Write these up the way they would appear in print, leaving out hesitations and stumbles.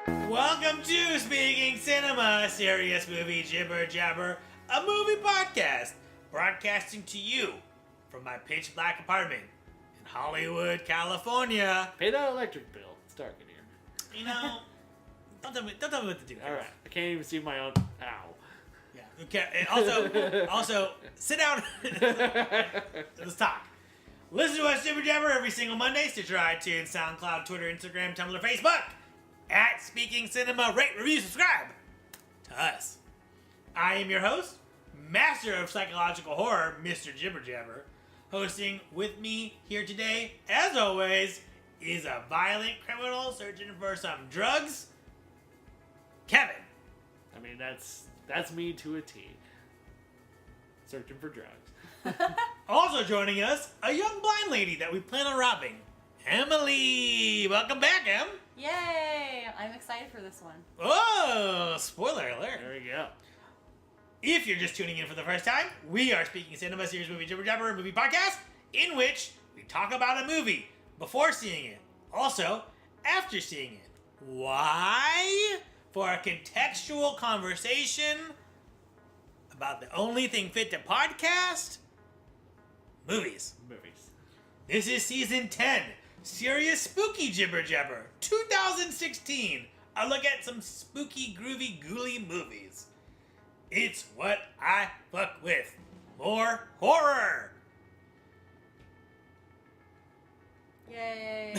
Welcome to Speaking Cinema, serious movie jibber jabber, a movie podcast broadcasting to you from my pitch black apartment in Hollywood, California. Pay that electric bill. It's dark in here. You know, don't tell me what to do. All right, I can't even see my own. Ow. Yeah. Okay. And also, sit down. Let's talk. Listen to us jibber jabber every single Monday. Stitcher, iTunes, SoundCloud, Twitter, Instagram, Tumblr, Facebook. At Speaking Cinema, rate, review, subscribe to us. I am your host, master of psychological horror, Mr. Jibber Jabber. Hosting with me here today, as always, is a violent criminal searching for some drugs, Kevin. I mean, that's me to a T. Searching for drugs. Also joining us, a young blind lady that we plan on robbing, Emily. Welcome back, Em. Yay! I'm excited for this one. Oh, spoiler alert. There we go. If you're just tuning in for the first time, we are Speaking Cinema, series movie jibber jabber, a movie podcast in which we talk about a movie before seeing it, also after seeing it. Why? For a contextual conversation about the only thing fit to podcast, movies. This is season 10, serious spooky jibber jabber, 2016. A look at some spooky, groovy, ghouly movies. It's what I fuck with. More horror. Yay!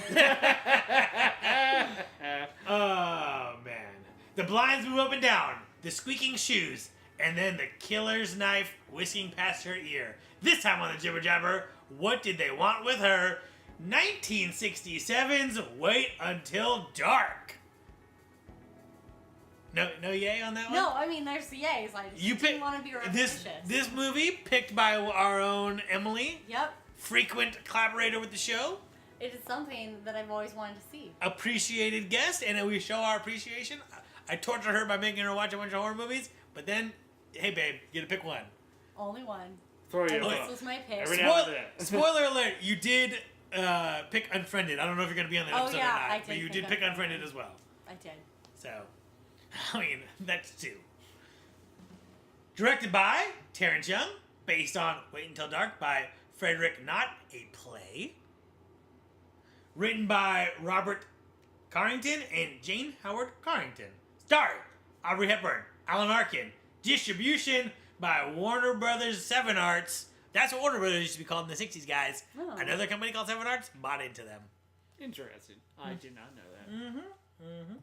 Oh, man. The blinds move up and down, the squeaking shoes, and then the killer's knife whisking past her ear. This time on the Jibber Jabber, what did they want with her? 1967's Wait Until Dark. No yay on that one? No, I mean, there's the yays. I just didn't want to be repetitious. This movie, picked by our own Emily. Yep. Frequent collaborator with the show. It is something that I've always wanted to see. Appreciated guest, and we show our appreciation. I torture her by making her watch a bunch of horror movies, but then, hey babe, you gotta pick one. Only one. Throw you This was my pick. Every now and then. Spoiler alert, you did pick Unfriended. I don't know if you're gonna be on that episode or not, I did but you pick did pick Unfriended. Unfriended as well. I did. So, I mean, that's two. Directed by Terrence Young, based on Wait Until Dark by Frederick Knott, a play. Written by Robert Carrington and Jane Howard Carrington. Starring Aubrey Hepburn, Alan Arkin. Distribution by Warner Brothers 7 Arts. That's what Warner Brothers used to be called in the 60s, guys. Oh. Another company called 7 Arts bought into them. Interesting. I did not know that.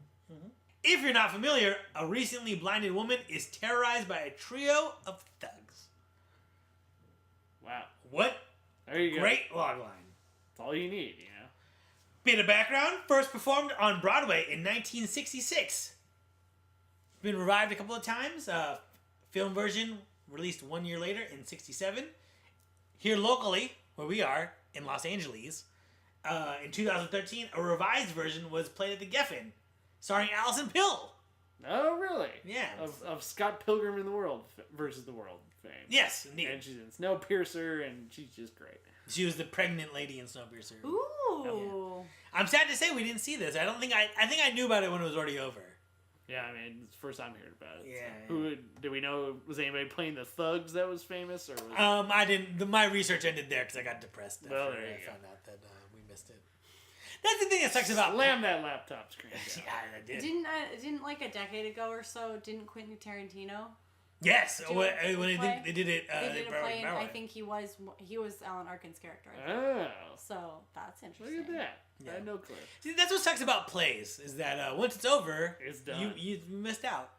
If you're not familiar, a recently blinded woman is terrorized by a trio of thugs. Wow. What There you go. great logline. That's all you need, you know. Bit of background, first performed on Broadway in 1966. Been revived a couple of times. Film version released 1 year later in 67. Here locally, where we are, in Los Angeles, in 2013, a revised version was played at the Geffen, starring Alison Pill. Oh, really? Yeah. Of Scott Pilgrim in the World versus the World fame. Yes, indeed. And she's in Snowpiercer, and she's just great. She was the pregnant lady in Snowpiercer. Ooh. I'm sad to say we didn't see this. I think I knew about it when it was already over. Yeah, I mean, it's the first time hearing about it. Yeah. So. Who do we know? Was anybody playing the thugs that was famous, or was I didn't. My research ended there because I got depressed. Well, after there you I go. found out that we missed it. That's the thing that sucks about. Slam that laptop screen down. Yeah, I did. Didn't like a decade ago or so, didn't Quentin Tarantino? Yes, do when a they play? did it. They did a Broadway, play, and I Broadway. think he was Alan Arkin's character. I think. Oh, So that's look interesting. at that. Yeah. I had no clue. See, that's what sucks about plays is that once it's over, It's done. You missed out.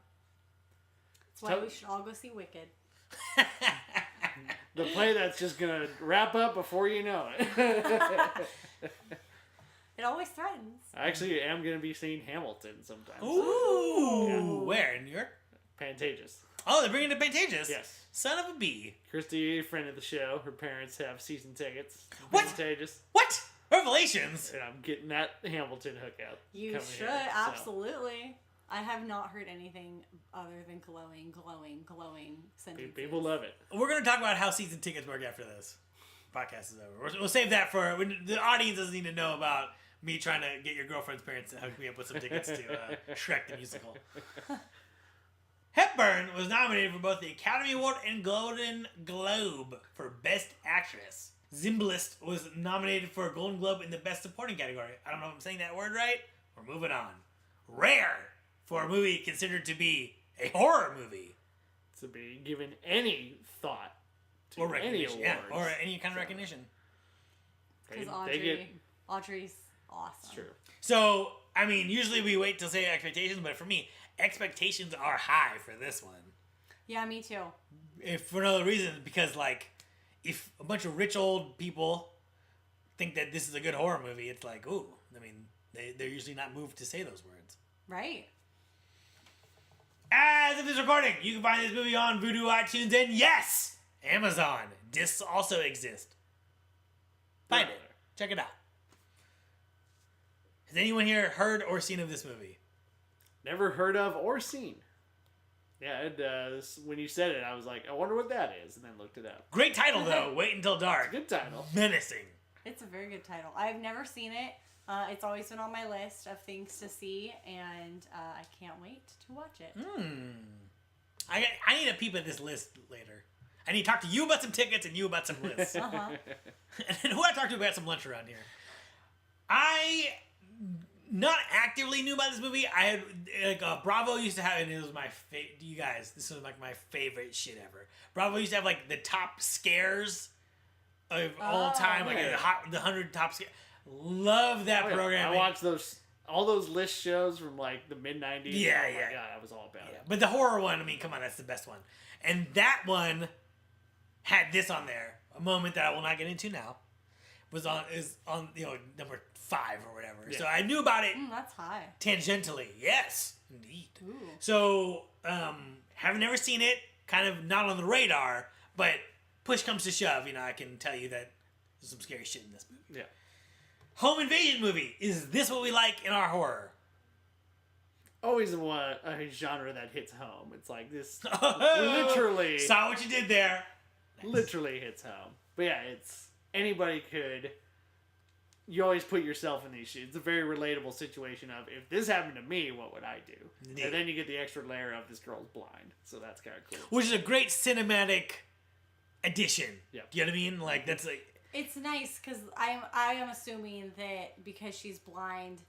That's why we should all go see Wicked. The play that's just gonna wrap up before you know it. It always threatens. I actually am gonna be seeing Hamilton sometime. Ooh, Yeah. where in New York? Pantages. Oh, they're bringing it to Pantages. Yes. Son of a bee. Christy, a friend of the show, her parents have season tickets. to What? Pantages. What? Revelations. And I'm getting that Hamilton hookup. You coming should, here, so. absolutely. I have not heard anything other than glowing sentences. People love it. We're going to talk about how season tickets work after this podcast is over. We'll save that for when the audience doesn't need to know about me trying to get your girlfriend's parents to hook me up with some tickets to Shrek the Musical. Hepburn was nominated for both the Academy Award and Golden Globe for Best Actress. Zimbalist was nominated for a Golden Globe in the Best Supporting category. I don't know if I'm saying that word right. We're moving on. Rare for a movie considered to be a horror movie. To be given any thought to Or any recognition. awards. Yeah, or any kind of recognition. Because They get Audrey's awesome. it's true. So, I mean, usually we wait till say expectations, but for me, expectations are high for this one. Yeah, me too. If for no other reason, because like, if a bunch of rich old people think that this is a good horror movie, it's like, ooh. I mean, they're usually not moved to say those words. Right. As of this recording, you can find this movie on Vudu, iTunes, and yes, Amazon. Discs also exist. Find it. Check it out. Has anyone here heard or seen of this movie? Never heard of or seen. Yeah, when you said it, I was like, I wonder what that is, and then looked it up. Great title, though. Wait Until Dark. Good title. Menacing. It's a very good title. I've never seen it. It's always been on my list of things to see, and I can't wait to watch it. I need a peep at this list later. I need to talk to you about some tickets and you about some lists. Uh-huh. And then who I talk to about some lunch around here. I not actively knew about this movie. I had like Bravo used to have, and it was my you guys. This was like my favorite shit ever. Bravo used to have like the top scares of all time, like yeah. the 100 top scares. Love that program. I watched all those list shows from like the mid 90s. Yeah, oh yeah. my God, I was all about it. But the horror one, I mean, come on, that's the best one. And that one had this on there. A moment that I will not get into now is on number 5 or whatever. Yeah. So I knew about it That's high. tangentially. Yes, indeed. Ooh. So have never seen it. Kind of not on the radar. But push comes to shove, I can tell you that there's some scary shit in this movie. Yeah. Home invasion movie. Is this what we like in our horror? Always a genre that hits home. It's like this literally Saw what you did there. literally hits home. But yeah, it's anybody could. You always put yourself in these shoes. It's a very relatable situation of if this happened to me, what would I do? Indeed. And then you get the extra layer of this girl's blind, so that's kind of cool. Which is a great cinematic addition. Yeah. Do you know what I mean? Like that's like It's nice because I am assuming that because she's blind,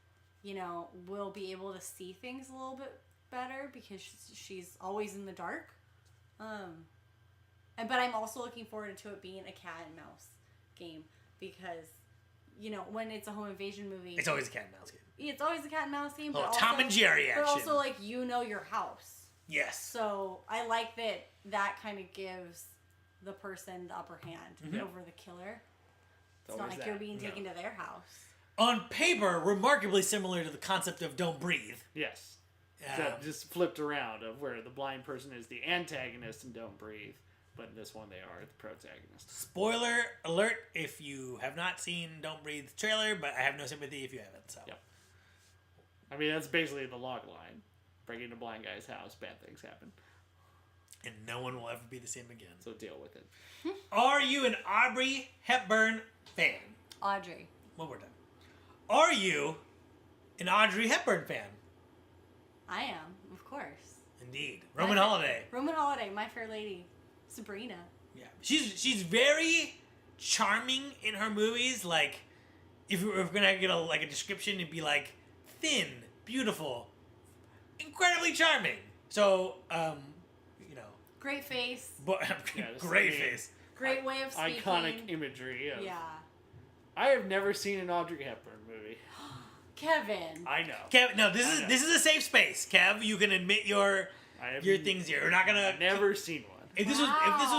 we'll be able to see things a little bit better because she's always in the dark. But I'm also looking forward to it being a cat and mouse game because, when it's a home invasion movie, it's always a cat and mouse game. It's always a cat and mouse game. But Oh, Tom and Jerry action. But also, like, your house. Yes. So I like that kind of gives the person the upper hand over the killer. It's not always like you're that. being taken to their house. On paper, remarkably similar to the concept of Don't Breathe. Yes. Um, So just flipped around of where the blind person is the antagonist and Don't Breathe. But in this one, they are the protagonist. Spoiler alert if you have not seen Don't Breathe trailer, but I have no sympathy if you haven't. So. Yep. I mean, that's basically the log line. Breaking a blind guy's house, bad things happen. And no one will ever be the same again. So deal with it. Are you an Audrey Hepburn fan? Audrey. One more time. Are you an Audrey Hepburn fan? I am, of course. Indeed. Roman Holiday. Roman Holiday, My Fair Lady. Sabrina. Yeah, she's very charming in her movies. Like, if we're gonna get a description, it'd be like thin, beautiful, incredibly charming. So, Great face. great face. Great way of speaking. Iconic imagery. Of, Yeah. I have never seen an Audrey Hepburn movie. Kevin. I know. Kev, no, this is a safe space. Kev, you can admit your things here. We're not gonna. Never seen one. If this was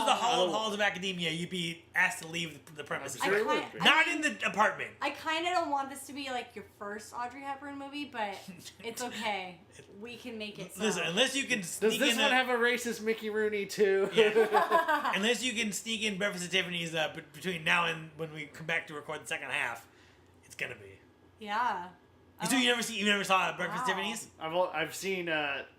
the Hall of Halls of Academia, you'd be asked to leave the premises. Sure it would be. Not in the apartment. I kind of don't want this to be like your first Audrey Hepburn movie, but it's okay. We can make it so. Listen, unless you can Does sneak this in one have a racist Mickey Rooney too? Yeah. Unless you can sneak in Breakfast at Tiffany's between now and when we come back to record the second half, it's gonna be. Yeah. So you never saw Breakfast at Wow. Tiffany's? I've seen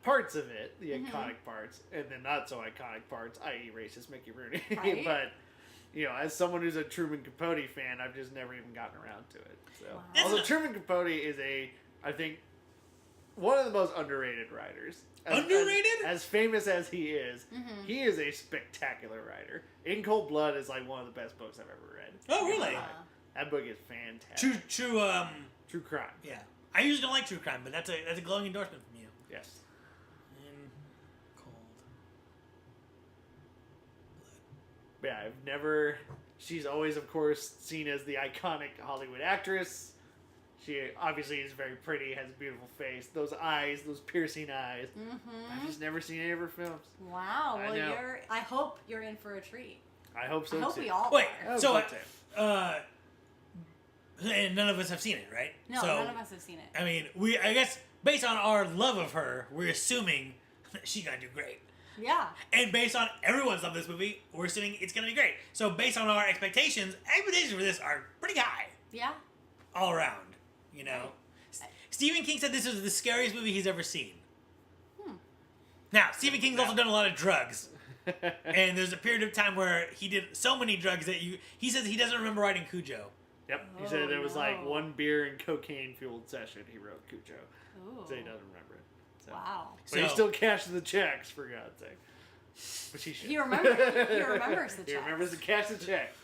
parts of it, the iconic parts, and the not so iconic parts, i.e., racist Mickey Rooney. Right. But as someone who's a Truman Capote fan, I've just never even gotten around to it. So, Wow. although Truman Capote is I think, one of the most underrated writers. Underrated? As famous as he is, he is a spectacular writer. In Cold Blood is like one of the best books I've ever read. Oh, really? That book is fantastic. True crime. Yeah. I usually don't like true crime, but that's a glowing endorsement from you. Yes. In Cold Blood. Yeah, I've never. She's always, of course, seen as the iconic Hollywood actress. She obviously is very pretty, has a beautiful face. Those eyes, those piercing eyes. I've just never seen any of her films. Wow. I Well, know. I hope you're in for a treat. I hope so I hope too. we all Wait, are. so and none of us have seen it, right? No, so, none of us have seen it. I mean, I guess based on our love of her, we're assuming that she's gonna do great. Yeah. And based on everyone's love of this movie, we're assuming it's gonna be great. So based on our expectations for this are pretty high Yeah. all around. You know, Stephen King said this was the scariest movie he's ever seen. Now, Stephen King's also done a lot of drugs. And there's a period of time where he did so many drugs that he says he doesn't remember writing Cujo. Yep. He said there was like no. one beer and cocaine fueled session he wrote Cujo. Ooh. So he doesn't remember it. So. Wow. But he So- still cashed the checks, for God's sake. Which he should. He remembers the He checks. remembers to cash the check.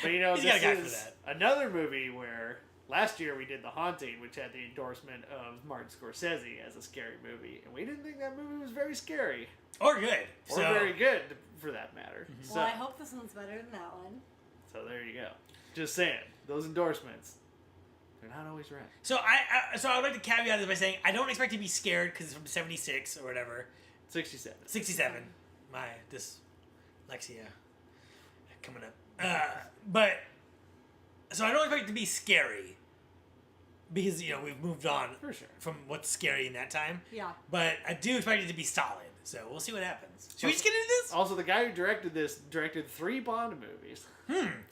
But He's this got a guy for is that. another movie where last year we did The Haunting, which had the endorsement of Martin Scorsese as a scary movie. And we didn't think that movie was very scary. Or good. Or very good, for that matter. Well, I hope this one's better than that one. So there you go. Just saying, those endorsements, they're not always right. So I would like to caveat this by saying I don't expect to be scared because it's from '76 or whatever. 67. 67. My dyslexia coming up. But so I don't expect it to be scary because we've moved on For sure. from what's scary in that time. Yeah. But I do expect it to be solid. So we'll see what happens. Should we just get into this? Also, the guy who directed this directed 3 Bond movies.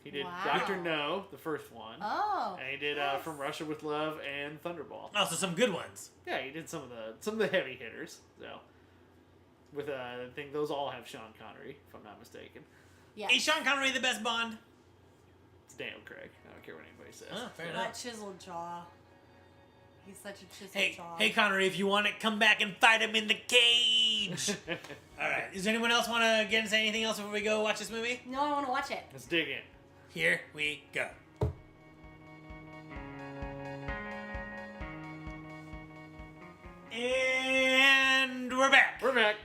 He did Wow. Dr. No, the first one. Oh. And he did nice. From Russia with Love and Thunderball. Also, some good ones. Yeah, he did some of the heavy hitters. So, with I think those all have Sean Connery, if I'm not mistaken. Yeah. Is Sean Connery the best Bond? It's Daniel Craig. I don't care what anybody says. Oh, fair That enough. chiseled jaw. He's such a chiseled jaw. Hey, Connery, if you want it, come back and fight him in the cage. All right. Does anyone else want to get and say anything else before we go watch this movie? No, I want to watch it. Let's dig in. Here we go. And we're back. We're back.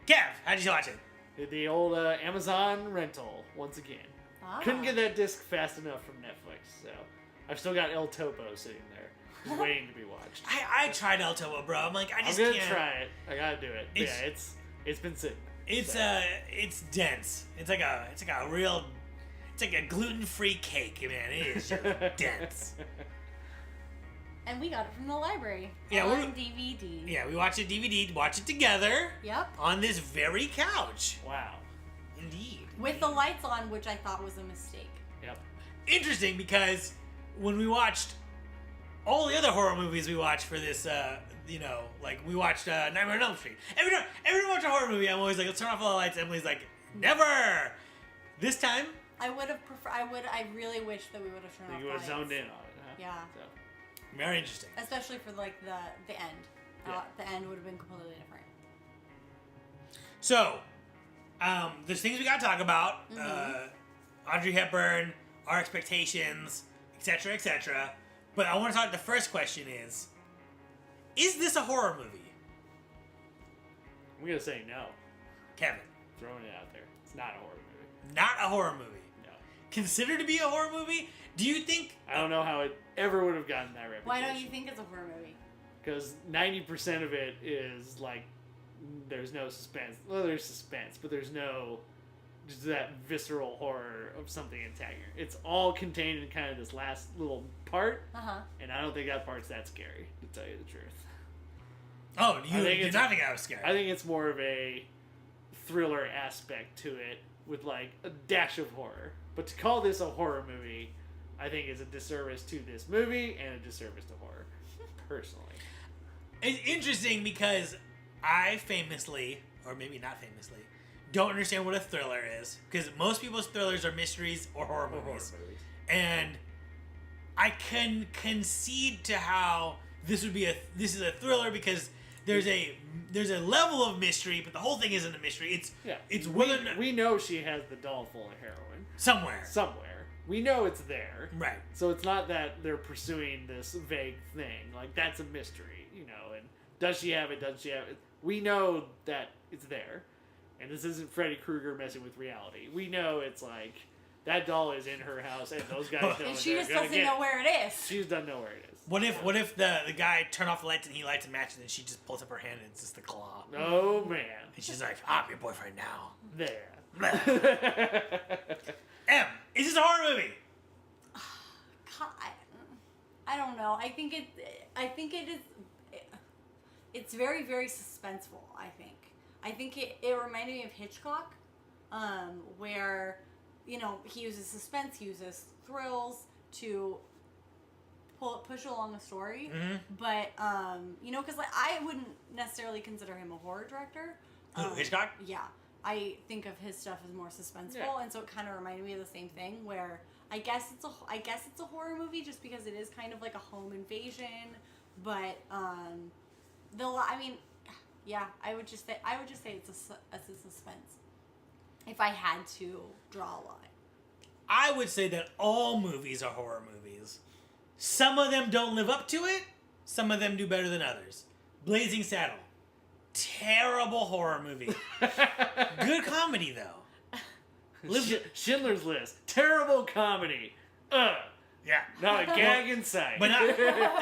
Kev, how did you watch it? Did the old Amazon rental once again. Ah. Couldn't get that disc fast enough from Netflix, so I've still got El Topo sitting there, just waiting to be watched. I tried El Topo, bro. I'm like, I I'm just gonna can't. try it. I gotta do it. But It's- yeah, it's been sitting. It's so. it's dense. It's like a real, it's like a gluten-free cake, man. It is just dense. And we got it from the library. Yeah, on DVD. Yeah, we watched it DVD, watch it together Yep. on this very couch. Wow. Indeed. With the lights on, which I thought was a mistake. Yep. Interesting because when we watched all the other horror movies we watched for this, like we watched Nightmare on Elm Street. Every time we watch a horror movie, I'm always like, let's turn off all the lights. Emily's like, never. This time, I would have preferred. I really wish that we would have turned So off you the were lights. zoned in on it, huh? Yeah. So. very interesting. Especially for like the end. Yeah. The end would have been completely different. So, there's things we gotta talk about. Audrey Hepburn, our expectations, etc., etc. But I want to talk. The first question is this a horror movie, I'm gonna say no. Kevin? Throwing it out there. It's not a horror movie. Not a horror movie. No. Considered to be a horror movie? Do you think? I don't know how it ever would have gotten that reputation. Why don't you think it's a horror movie? Because 90% of it is like, there's no suspense. Well, there's suspense, but there's no just that visceral horror of something attacking her. It's all contained in kind of this last little part, and I don't think that part's that scary, to tell you the truth. Oh, you think did it's- not think I was scared. I think it's more of a thriller aspect to it with like a dash of horror. But to call this a horror movie, I think is a disservice to this movie and a disservice to horror, personally. It's interesting because I famously, or maybe not famously, don't understand what a thriller is, because most people's thrillers are mysteries or horror movies. And I can concede to how this is a thriller because there's a level of mystery, but the whole thing isn't a mystery. It's whether we know she has the doll full of heroin somewhere. We know it's there, right? So it's not that they're pursuing this vague thing. Like, that's a mystery, you know. And does she have it? Does she have it? We know that it's there, and this isn't Freddy Krueger messing with reality. We know it's like that doll is in her house, and those guys know. And she just doesn't know where it is. She doesn't know where it is. What if the guy turned off the lights and he lights a match and then she just pulls up her hand and it's just the claw? Oh man! And she's like, "I'm your boyfriend now." There. M, is this a horror movie? God, I don't know. I think it is. It's very, very suspenseful. I think it reminded me of Hitchcock, where, you know, he uses suspense, he uses thrills to push along a story. Mm-hmm. But you know, because like I wouldn't necessarily consider him a horror director. Hitchcock? Yeah, I think of his stuff as more suspenseful, and so it kind of reminded me of the same thing. Where I guess it's a horror movie just because it is kind of like a home invasion, but I would just say it's a suspense. If I had to draw a line, I would say that all movies are horror movies. Some of them don't live up to it. Some of them do better than others. Blazing Saddle, terrible horror movie. Good comedy though. Schindler's List, terrible comedy. Yeah. Not a gag in sight. But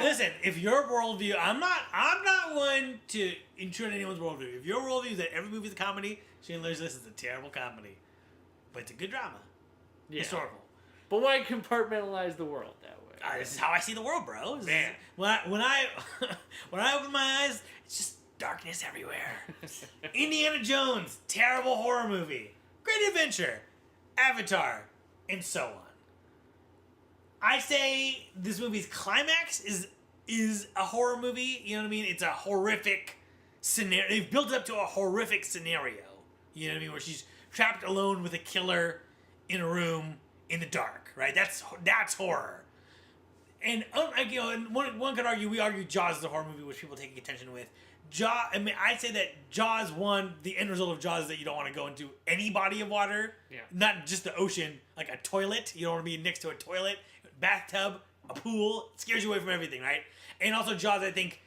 listen, if your worldview, I'm not one to intrude anyone's worldview. If your worldview is that every movie is a comedy, Schindler's List is a terrible comedy, but it's a good drama, historical. But why compartmentalize the world that way? This is how I see the world, bro. Man, when I open my eyes, it's just darkness everywhere. Indiana Jones, terrible horror movie. Great Adventure, Avatar, and so on. I say this movie's climax is a horror movie. You know what I mean? It's a horrific scenario. They've built it up to a horrific scenario. You know what I mean? Where she's trapped alone with a killer in a room in the dark. Right? That's horror. And you know, and one could argue. We argue Jaws is a horror movie, which people take attention with. I'd say that Jaws 1, the end result of Jaws is that you don't want to go into any body of water. Yeah. Not just the ocean, like a toilet. You don't want to be next to a toilet, bathtub, a pool. It scares you away from everything, right? And also Jaws, I think,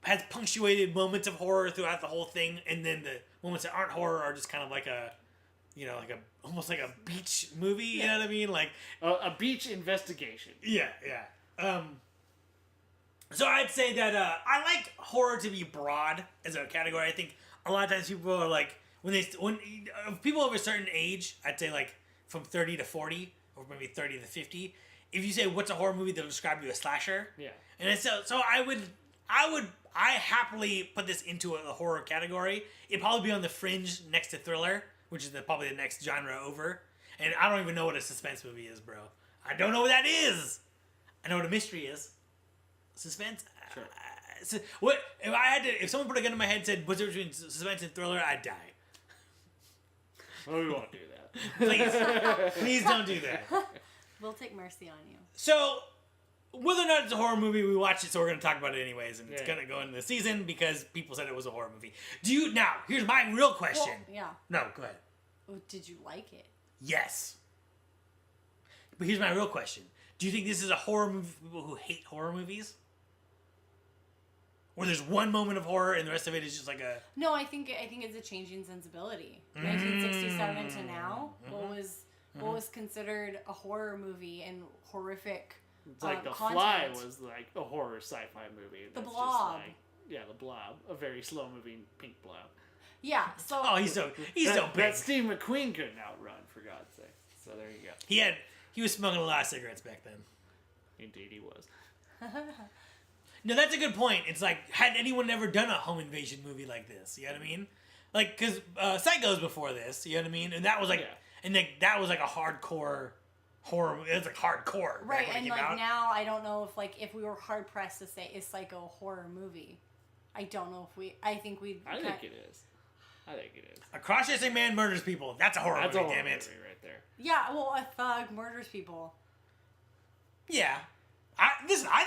has punctuated moments of horror throughout the whole thing, and then the moments that aren't horror are just kind of like almost like a beach movie. Yeah. You know what I mean? Like a beach investigation. Yeah. So I'd say that I like horror to be broad as a category. I think a lot of times people are like, when people of a certain age, I'd say like from 30 to 40, or maybe 30 to 50, if you say what's a horror movie, they'll describe you as slasher. Yeah. And so I happily put this into a horror category. It'd probably be on the fringe next to thriller, which is probably the next genre over. And I don't even know what a suspense movie is, bro. I don't know what that is. I know what a mystery is. Suspense. Sure. If someone put a gun in my head and said, "What's the difference between suspense and thriller?" I'd die. Well, we won't do that. Please don't do that. We'll take mercy on you. So, whether or not it's a horror movie, we watched it, so we're going to talk about it anyways, and it's going to go into the season because people said it was a horror movie. Now, here's my real question. Well, yeah. No, go ahead. Did you like it? Yes. But here's my real question. Do you think this is a horror movie for people who hate horror movies? Where there's one moment of horror and the rest of it is just like a... No, I think it's a changing sensibility. 1967 to now, what was considered a horror movie and horrific It's like The content. Fly was like a horror sci-fi movie. The That's Blob. The Blob. A very slow-moving pink blob. Yeah, so... Oh, he's so big. That Steve McQueen couldn't outrun, for God's sake. So there you go. He was smoking a lot of cigarettes back then. Indeed he was. No, that's a good point. It's like, had anyone ever done a home invasion movie like this? You know what I mean? Like, because Psycho's before this, you know what I mean? And that was like, that was like a hardcore horror. It was like hardcore, right? When And it like came out. now, I don't know if we were hard pressed to say is Psycho a horror movie. I don't know if we. I think we. I think it is. I think it is. A cross-dressing man murders people. That's a horror That's movie, a horror damn it. movie right there. Yeah, well, a thug murders people. Yeah. I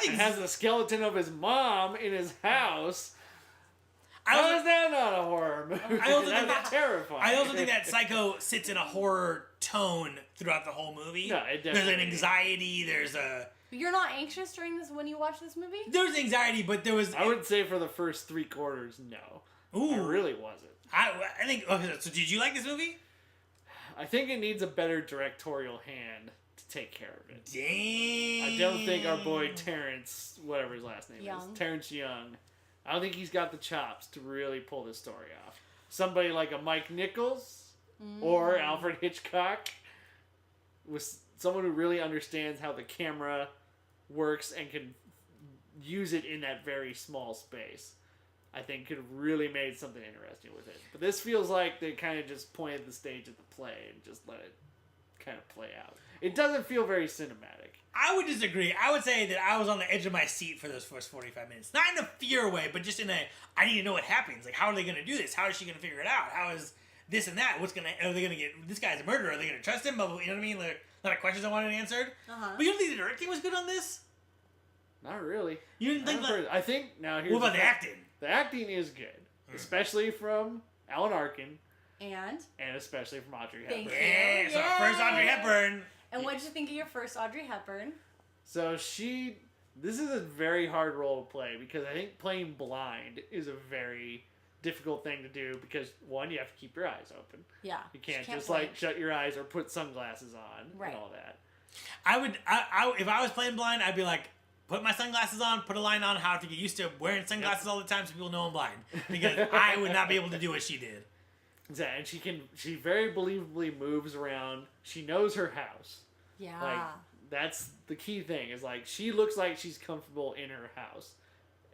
think He has the skeleton of his mom in his house. How I is that not a horror movie? I also think That's terrifying. I also think that Psycho sits in a horror tone throughout the whole movie. No, it There's definitely an anxiety. There's You're not anxious during this when you watch this movie? anxiety, but there was. I would say for the first 3/4, no. Ooh. I really wasn't. I think. Okay, so did you like this movie? I think it needs a better directorial hand to take care of it. Dang. I don't think our boy Terrence, whatever his last name Young. is, Terrence Young, I don't think he's got the chops to really pull this story off. Somebody like a Mike Nichols or Alfred Hitchcock, was someone who really understands how the camera works and can use it in that very small space, I think could have really made something interesting with it. But this feels like they kind of just pointed the stage at the play and just let it kind of play out. It doesn't feel very cinematic. I would disagree. I would say that I was on the edge of my seat for those first 45 minutes. Not in a fear way, but just in a, I need to know what happens. Like, how are they going to do this? How is she going to figure it out? How is this and that? Are they going to get, this guy's a murderer. Are they going to trust him? You know what I mean? Like, a lot of questions I wanted answered. Uh-huh. But you don't think the directing was good on this? Not really. You didn't think I think, now here's what about the thing. acting? The acting is good, especially from Alan Arkin, And especially from Audrey Thank Hepburn. you. Yeah, so our first Audrey Hepburn. and what did you think of your first Audrey Hepburn? So this is a very hard role to play because I think playing blind is a very difficult thing to do because, one, you have to keep your eyes open. Yeah. You can't she just blink. like shut your eyes or put sunglasses on Right. and all that. I if I was playing blind, I'd be like, put my sunglasses on, put a line on, how to get used to wearing sunglasses all the time so people know I'm blind. Because I would not be able to do what she did. Yeah, and she very believably moves around. She knows her house. Yeah. Like, that's the key thing, is like she looks like she's comfortable in her house.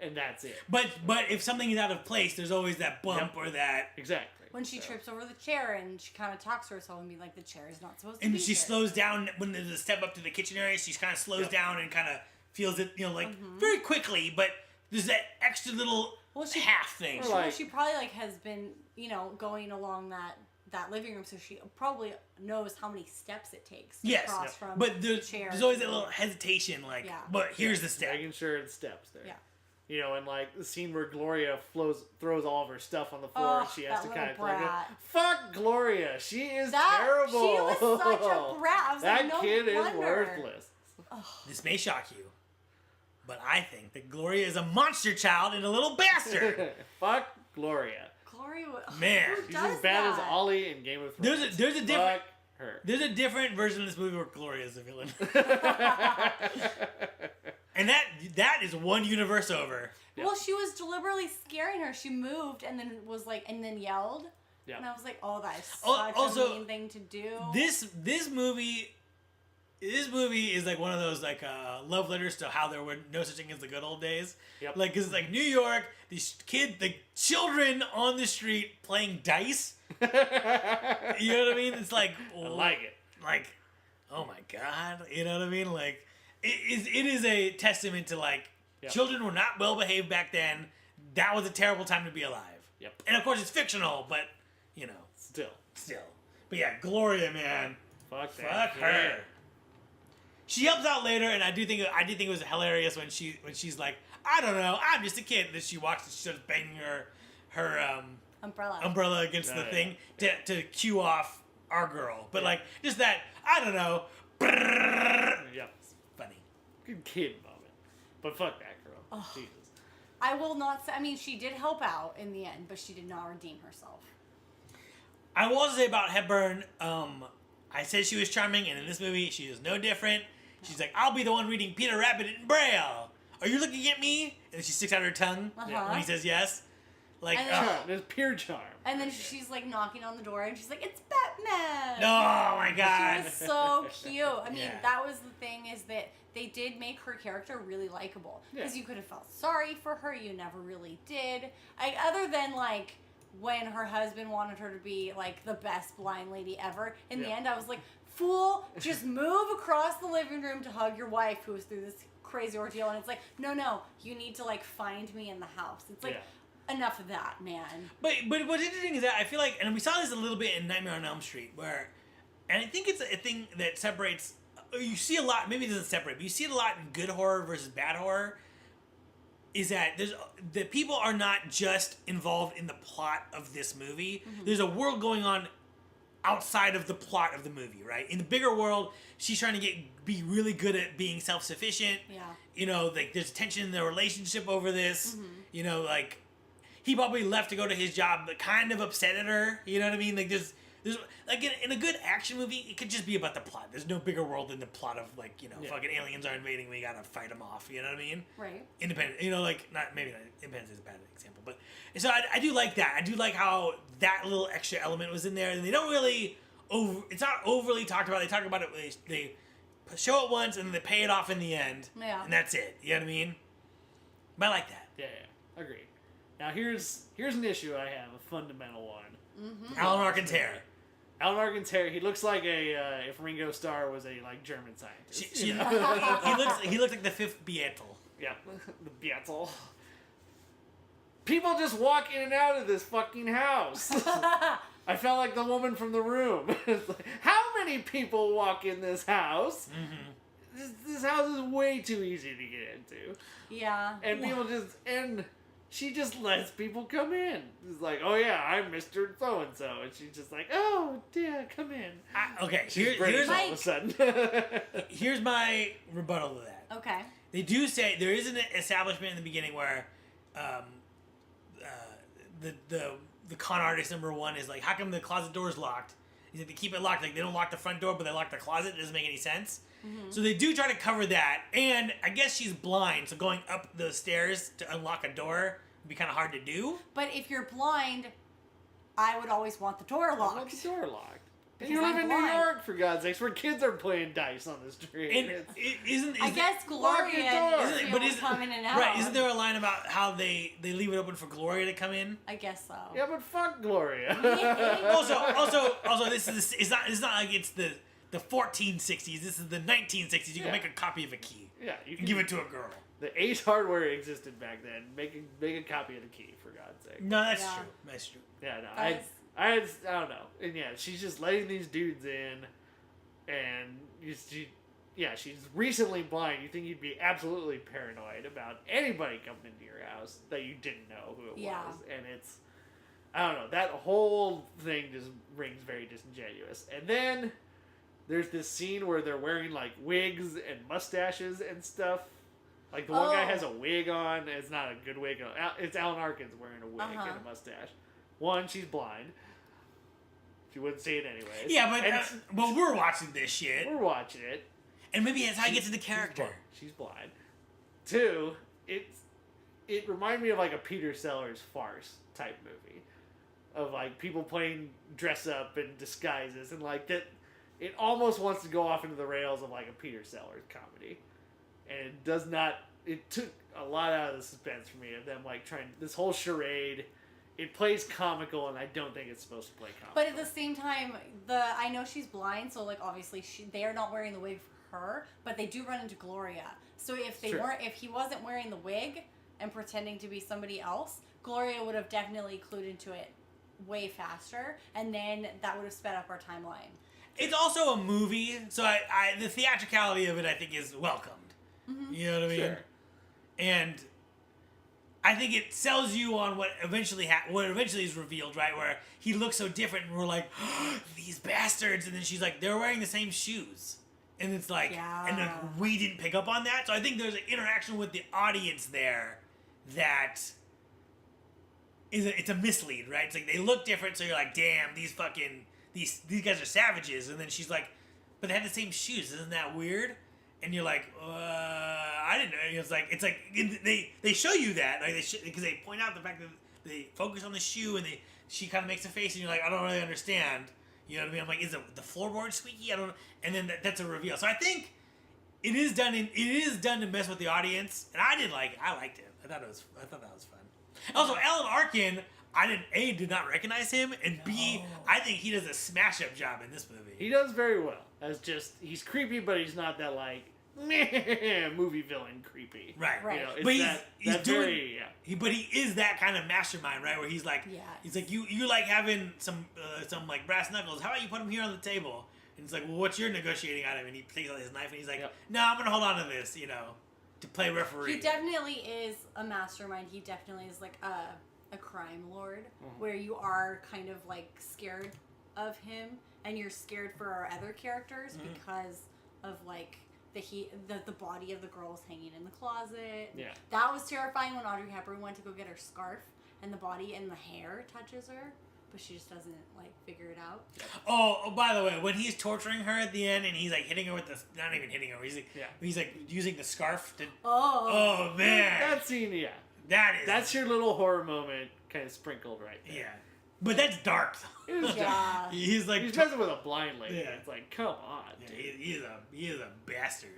And that's it. But if something is out of place, there's always that bump or that. Exactly. when she trips over the chair and she kind of talks to herself and be like, the chair is not supposed to And be she here. slows down when there's a step up to the kitchen area. She kind of slows Yep. down and kind of feels it, very quickly. But there's that extra little half thing. Or like- she probably like has been, going along that living room, so she probably knows how many steps it takes to Yes, cross from but the chair. there's always that little hesitation, like, Yeah. but here's the step. Making sure it steps there. Yeah. And like the scene where Gloria throws all of her stuff on the floor and she has to that kind of little like, brat. fuck Gloria, she is That- terrible. she was such a brat. I was that like, no kid is wonder. worthless. This may shock you, but I think that Gloria is a monster child and a little bastard. Fuck Gloria. Gloria, Man. who She's does as bad as that? Ollie in Game of Thrones. There's a different Fuck her. there's a different version of this movie where Gloria is the villain, and that is one universe over. Yeah. Well, she was deliberately scaring her. She moved and then was like, and then yelled. Yeah. And I was like, oh, that's such Also, a mean thing to do. This movie is like one of those like love letters to how there were no such thing as the good old days. Yep. Like, 'cause it's like New York, the children on the street playing dice. You know what I mean? It's like, I like it. like, oh my god, you know what I mean? Like, it is a testament to like, Yep. children were not well behaved back then. That was a terrible time to be alive. Yep. And of course it's fictional, but Still. But yeah, Gloria, man, Fuck that. fuck her. She helps out later, and I did think it was hilarious when she's like, I don't know, I'm just a kid. And then she walks and she starts banging her umbrella against Oh, the yeah. thing to cue off our girl. But like just that, I don't know. Brrrr. Yep. Funny. Good kid moment. But fuck that girl. Jesus. I will not say, I mean, she did help out in the end, but she did not redeem herself. I will also say about Hepburn, I said she was charming, and in this movie, she is no different. She's like, I'll be the one reading Peter Rabbit in Braille. Are you looking at me? And then she sticks out her tongue when he says yes. Like, And then- oh There's pure charm. And then she's like knocking on the door and she's like, it's Batman! my God. She was so cute. I mean, Yeah. that was the thing, is that they did make her character really likable. Because Yeah. you could have felt sorry for her. You never really did. Other than like when her husband wanted her to be like the best blind lady ever. In the Yeah. end, I was like, fool, just move across the living room to hug your wife who was through this crazy ordeal. And it's like, no, you need to like find me in the house. It's like, Yeah. enough of that, man. But what's interesting is that I feel like, and we saw this a little bit in Nightmare on Elm Street, where, and I think it's a thing that separates. You see a lot. Maybe it doesn't separate, but you see it a lot in good horror versus bad horror. Is that the people are not just involved in the plot of this movie. Mm-hmm. There's a world going on outside of the plot of the movie, right? In the bigger world, she's trying to be really good at being self-sufficient. Yeah. You know, like there's tension in their relationship over this. Mm-hmm. You know, like he probably left to go to his job, but kind of upset at her. You know what I mean? Like there's like in a good action movie, it could just be about the plot. There's no bigger world than the plot of like, you know, fucking aliens are invading, we gotta fight them off. You know what I mean? Right. Independent. You know, like Independence is a bad example, but so I do like that. I do like how that little extra element was in there, and they don't really it's not overly talked about. They talk about it. They show it once and then they pay it off in the end. Yeah. And that's it. You know what I mean? But I like that. Yeah. Agreed. Now here's an issue I have, a fundamental one. Mm-hmm. Alan Arkin's hair. Alan Arkin's hair. He looks like if Ringo Starr was a German scientist. He looks like the fifth Beatle. Yeah, the Beatle. People just walk in and out of this fucking house. I felt like the woman from The Room. It's like, how many people walk in this house? Mm-hmm. This house is way too easy to get into. Yeah. And people she just lets people come in. It's like, oh yeah, I'm Mr. So-and-so. And she's just like, oh, yeah, come in. Okay, here's all of a sudden. Here's my rebuttal to that. Okay. They do say there is an establishment in the beginning where the con artist number one is like, how come the closet door is locked? He said they keep it locked. Like, they don't lock the front door, but they lock the closet. It doesn't make any sense. Mm-hmm. So they do try to cover that. And I guess she's blind, so going up the stairs to unlock a door would be kind of hard to do. But if you're blind, I would always want the door locked. I want the door locked. Because you live I'm in blind. New York, for God's sakes, where kids are playing dice on the street. And I guess Gloria is come in and out. Right, isn't there a line about how they leave it open for Gloria to come in? I guess so. Yeah, but fuck Gloria. also, this is it's not like it's the 1460s. This is the 1960s. You can make a copy of a key. Yeah, you can give it to a girl. The Ace hardware existed back then. Make a copy of the key, for God's sake. No, that's true. That's true. Yeah, no, I don't know. And yeah, she's just letting these dudes in, and she's recently blind. You think you'd be absolutely paranoid about anybody coming into your house that you didn't know who it was. And it's, I don't know, that whole thing just rings very disingenuous. And then there's this scene where they're wearing like wigs and mustaches and stuff. Like the one guy has a wig on. It's not a good wig. It's Alan Arkin's wearing a wig and a mustache. One, she's blind. She wouldn't see it anyways. Yeah, but we're watching this shit. We're watching it. And maybe that's how he gets into character. She's blind. Two, it reminded me of like a Peter Sellers farce type movie. Of like people playing dress up and disguises and like that. It almost wants to go off into the rails of like a Peter Sellers comedy. And it does not. It took a lot out of the suspense for me of them like trying this whole charade. It plays comical, and I don't think it's supposed to play comical. But at the same time, I know she's blind, so like obviously they are not wearing the wig for her, but they do run into Gloria. So if if he wasn't wearing the wig and pretending to be somebody else, Gloria would have definitely clued into it way faster, and then that would have sped up our timeline. It's also a movie, so the theatricality of it, I think, is welcomed. Mm-hmm. You know what I mean? Sure. And I think it sells you on what eventually is revealed, right? Where he looks so different, and we're like, oh, these bastards. And then she's like, they're wearing the same shoes, and it's like, and then we didn't pick up on that. So I think there's an interaction with the audience there that it's a mislead, right? It's like they look different, so you're like, damn, these guys are savages. And then she's like, but they have the same shoes. Isn't that weird? And you're like, I didn't know. It's like they show you that, like because they point out the fact that they focus on the shoe, and she kind of makes a face, and you're like, I don't really understand. You know what I mean? I'm like, is the floorboard squeaky? I don't know. And then that's a reveal. So I think it is done to mess with the audience, and I liked it. I thought that was fun. Also, Alan Arkin, did not recognize him, and B, I think he does a smash up job in this movie. He does very well. He's creepy, but he's not that like meh, movie villain creepy. Right. Right. You know, it's But he's that doing. very, But he is that kind of mastermind, right? Where he's like, Yes. he's like, you like having some like brass knuckles. How about you put them here on the table? And it's like, well, what's your negotiating item? And he takes out his knife and he's like, Yep. no, I'm gonna hold on to this, to play referee. He definitely is a mastermind. He definitely is like a crime lord, where you are kind of like scared of him, and you're scared for our other characters because of like the body of the girl was hanging in the closet. Yeah. That was terrifying when Audrey Hepburn went to go get her scarf, and the body and the hair touches her, but she just doesn't like figure it out. Oh, by the way, when he's torturing her at the end and he's like hitting her with not even hitting her, he's like using the scarf to. Oh. Oh man, That scene, yeah. that's your little horror moment kind of sprinkled right there. yeah, but that's dark. It was Yeah. He's like He's messing with a blind lady. Yeah. It's like, come on, yeah, dude. he is a bastard.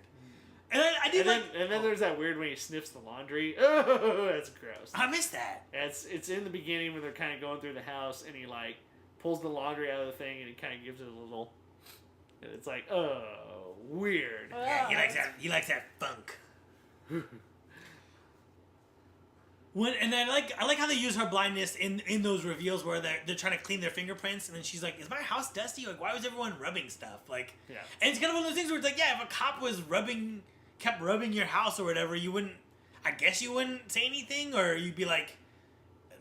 And I did And then there's that weird when he sniffs the laundry. Oh, that's gross. I missed that. It's in the beginning when they're kind of going through the house, and he like pulls the laundry out of the thing, and he kind of gives it a little. And it's like, oh, weird. Yeah, he likes that funk. And I like how they use her blindness in those reveals where they're trying to clean their fingerprints, and then she's like, "Is my house dusty? Like, why was everyone rubbing stuff?" Like, Yeah. And it's kind of one of those things where it's like, yeah, if a cop was kept rubbing your house or whatever, you wouldn't. I guess you wouldn't say anything, or you'd be like,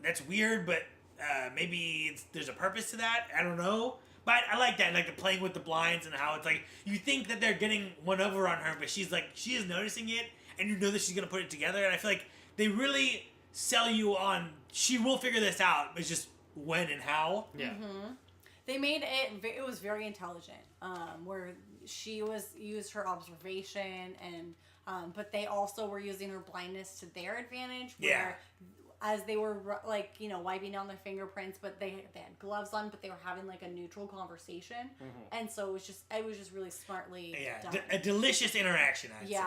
"That's weird," but maybe there's a purpose to that. I don't know. But I like that, like the playing with the blinds and how it's like you think that they're getting one over on her, but she is noticing it, and you know that she's gonna put it together. And I feel like they really sell you on she will figure this out. It's just when and how. Yeah. They made it was very intelligent, where she used her observation, and but they also were using her blindness to their advantage, where as they were wiping down their fingerprints, but they had gloves on, but they were having like a neutral conversation, and so it was just really smartly done. A delicious interaction. I'd say.